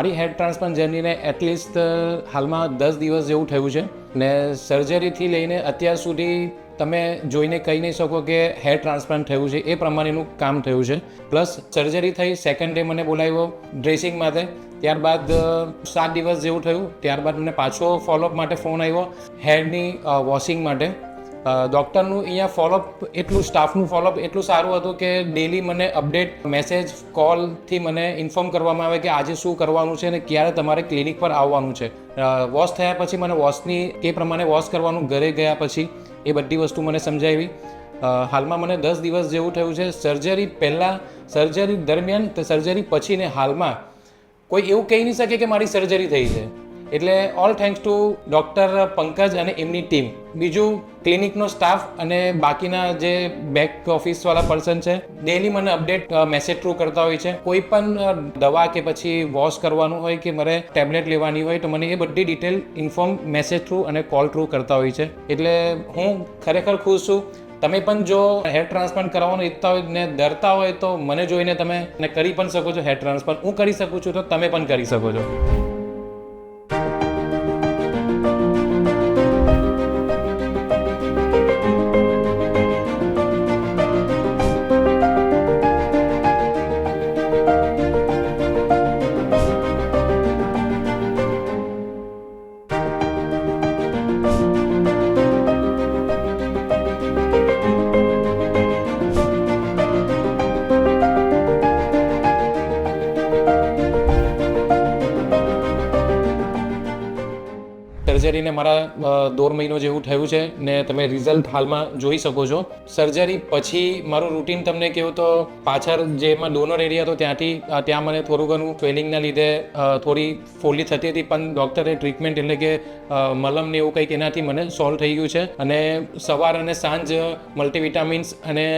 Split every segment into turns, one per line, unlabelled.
મારી hair transplant જર્નીને at least હાલમાં 10 દિવસ જેવું થયું છે ને સર્જરીથી લઈને અત્યાર સુધી તમે જોઈને કહી નહીં શકો કે હેર ટ્રાન્સપ્લાન્ટ થયું છે, એ પ્રમાણેનું કામ થયું છે. પ્લસ સર્જરી થઈ, સેકન્ડ ડે મને બોલાવ્યો ડ્રેસિંગ માટે, ત્યારબાદ 7 દિવસ જેવું થયું. ત્યારબાદ મને પાછો ફોલોઅપ માટે ફોન આવ્યો હેરની વોશિંગ માટે. ડૉક્ટરનું અહીંયા ફોલોઅપ એટલું, સ્ટાફનું ફોલોઅપ એટલું સારું હતું કે ડેલી મને અપડેટ, મેસેજ, કોલથી મને ઇન્ફોર્મ કરવામાં આવે કે આજે શું કરવાનું છે અને ક્યારે તમારે ક્લિનિક પર આવવાનું છે. વોશ થયા પછી મને વોશની એ પ્રમાણે વોશ કરવાનું, ઘરે ગયા પછી એ બધી વસ્તુ મને સમજાવી. હાલમાં મને 10 દિવસ જેવું થયું છે. સર્જરી પહેલાં, સર્જરી દરમિયાન, સર્જરી પછી ને હાલમાં કોઈ એવું કહી નહીં શકે કે મારી સર્જરી થઈ છે. એટલે all thanks to doctor Pankaj અને એમની ટીમ. બીજું ક્લિનિકનો સ્ટાફ અને બાકીના જે બેક ઓફિસવાળા પર્સન છે, ડેલી મને અપડેટ મેસેજ થ્રુ કરતા હોય છે. કોઈ પણ દવા કે પછી વોશ કરવાનું હોય કે મારે ટેબ્લેટ લેવાની હોય તો મને એ બધી ડિટેલ ઇન્ફોર્મ મેસેજ થ્રુ અને કોલ થ્રુ કરતા હોય છે. એટલે હું ખરેખર ખુશ છું. તમે પણ જો હેર ટ્રાન્સપ્લાન્ટ કરાવવાનું ઈચ્છતા હોય ને ડરતા હોય તો મને જોઈને તમે કરી પણ શકો છો હેર ટ્રાન્સપ્લાન્ટ. હું કરી શકું છું તો તમે પણ કરી શકો છો. સર્જરીને મારા 2 મહિનો જેવું થયું છે ને તમે રિઝલ્ટ હાલમાં જોઈ શકો છો. સર્જરી પછી મારું રૂટીન તમને કહું તો પાછળ જેમાં ડોનર એરિયા હતો ત્યાં મને થોડું ઘણું સ્વેલિંગના લીધે થોડી ફોલ્લી થતી હતી, પણ ડૉક્ટરે ટ્રીટમેન્ટ એટલે કે મલમ ને એવું કંઈક એનાથી મને સોલ્વ થઈ ગયું છે. અને સવાર અને સાંજ મલ્ટીવિટામિન્સ અને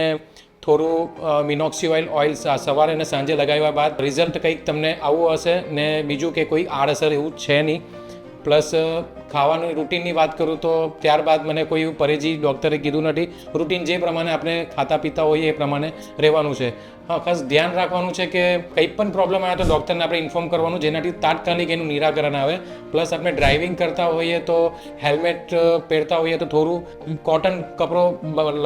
થોડું મિનોક્સી ઓઇલ સવારે અને સાંજે લગાવ્યા બાદ રિઝલ્ટ કંઈક તમને આવું હશે ને બીજું કે કોઈ આડઅસર એવું છે નહીં. પ્લસ ખાવાની રૂટીનની વાત કરું તો ત્યારબાદ મને કોઈ પરેજી ડૉક્ટરે કીધું નથી. રૂટીન જે પ્રમાણે આપણે ખાતા પીતા હોઈએ એ પ્રમાણે રહેવાનું છે. હા, ખાસ ધ્યાન રાખવાનું છે કે કંઈ પણ પ્રોબ્લેમ આવે તો ડૉક્ટરને આપણે ઇન્ફોર્મ કરવાનું, જેનાથી તાત્કાલિક એનું નિરાકરણ આવે. પ્લસ આપણે ડ્રાઇવિંગ કરતા હોઈએ તો હેલ્મેટ પહેરતા હોઈએ તો થોડું કોટન કપડો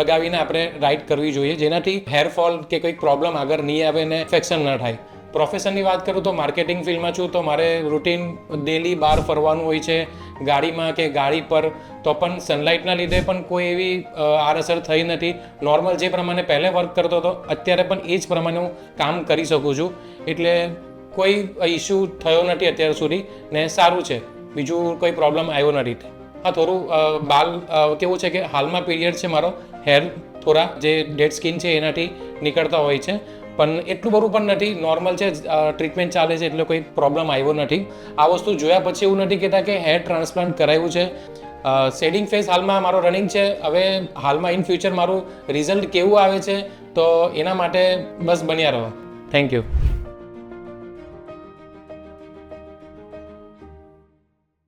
લગાવીને આપણે રાઇડ કરવી જોઈએ, જેનાથી હેરફોલ કે કંઈક પ્રોબ્લેમ આગળ નહીં આવે ને ઇન્ફેક્શન ન થાય. પ્રોફેશનની વાત કરું તો માર્કેટિંગ ફિલ્ડમાં છું, તો મારે રૂટીન ડેલી બહાર ફરવાનું હોય છે, ગાડીમાં કે ગાડી પર. તો પણ સનલાઇટના લીધે પણ કોઈ એવી આડઅસર થઈ નથી. નોર્મલ જે પ્રમાણે પહેલે વર્ક કરતો હતો અત્યારે પણ એ જ પ્રમાણે હું કામ કરી શકું છું. એટલે કોઈ ઇસ્યુ થયો નથી અત્યાર સુધી ને સારું છે. બીજું કોઈ પ્રોબ્લેમ આવ્યો નથી. હા, થોડું બાલ કેવું છે કે હાલમાં પીરિયડ છે, મારો હેર થોડા જે ડેડ સ્કિન છે એનાથી નીકળતા હોય છે, પણ એટલું બધું પણ નથી, નોર્મલ છે. ટ્રીટમેન્ટ ચાલે છે એટલે કોઈ પ્રોબ્લેમ આવ્યો નથી. આ વસ્તુ જોયા પછી એવું નથી કહેતા કે હેર ટ્રાન્સપ્લાન્ટ કરાવ્યું છે. શેડિંગ ફેસ હાલમાં મારો રનિંગ છે. હવે હાલમાં ઇન ફ્યુચર મારું રિઝલ્ટ કેવું આવે છે તો એના માટે બસ બન્યા રહો. Thank you.